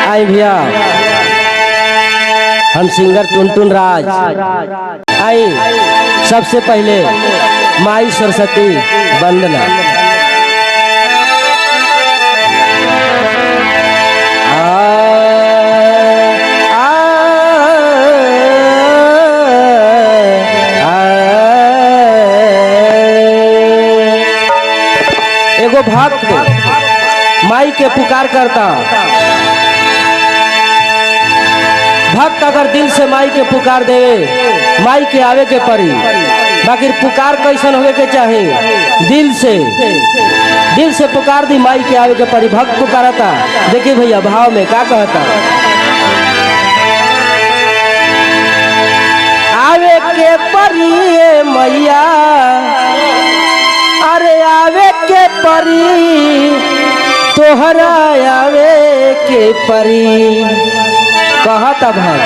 आई भैया हम सिंगर टुनटुन राज आई। सबसे पहले माई सरस्वती वंदना। एगो भक्त माई के पुकार करता। भक्त अगर दिल से माई के पुकार देवे माई के आवे के परी, बाकी पुकार कैसन होवे के चाहे दिल से पुकार दी माई के आवे के परी। भक्त पुकारता, देखिए भैया भाव में का कहता। आवे के परी मैया, अरे आवे के परी तोहरा आवे के परी। कहता भक्त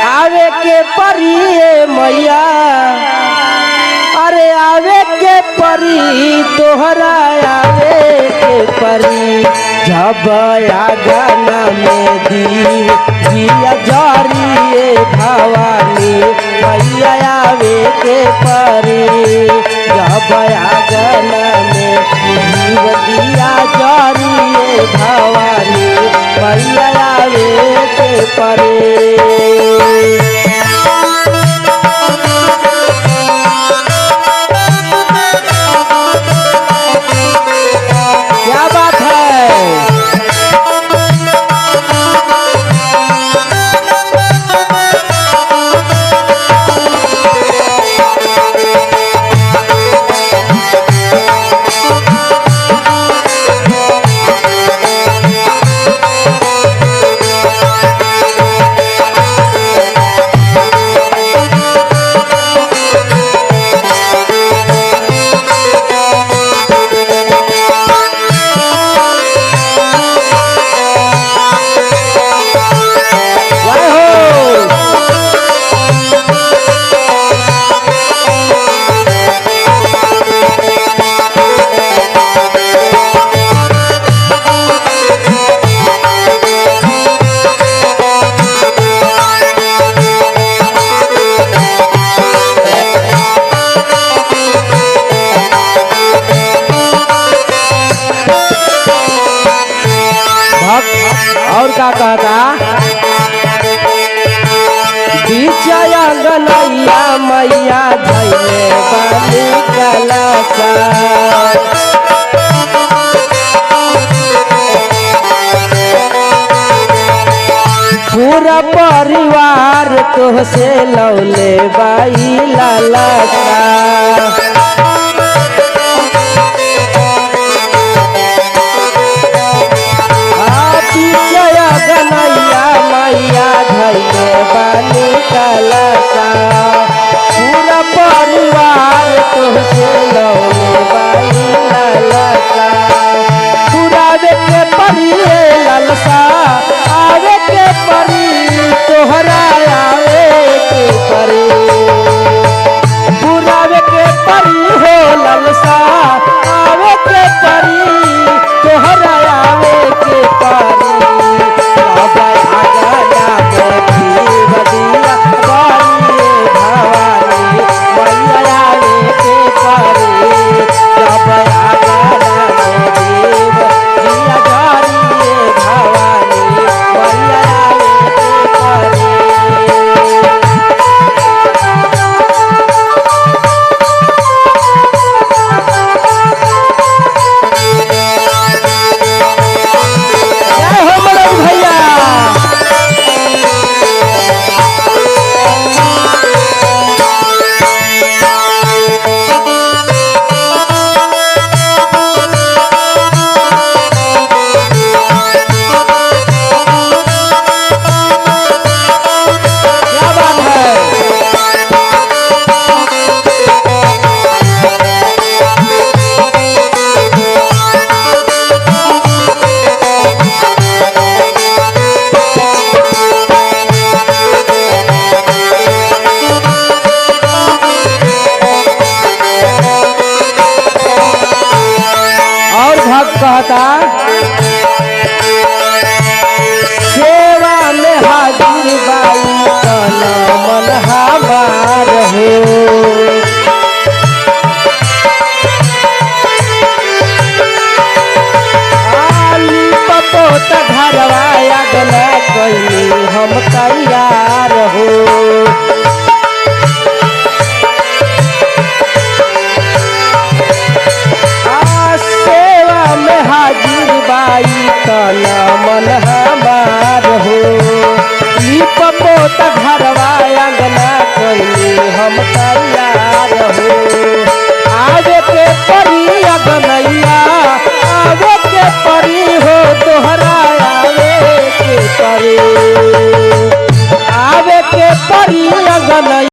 आवे के परी मैया, अरे आवे के परी तोहरा आवे के परी। जब आगना में दिया जारी भवानी मैया आवे के परी। जब आगना में दिया जारी भवानी मैया आवे के परी। और का कहता, बिचया गनैया मैया धैले बानी कलसा। पूरा परिवार तोहसे लौले बाई लालसा। गनैया मैया धैले बानी कलसा। पूरा परिवार तुझसे लौले बाई लालसा। पुरावे के परी लालसा आवे के परी तोहरा आवे के परी। पुरावे के परी भइनी हम तैयार।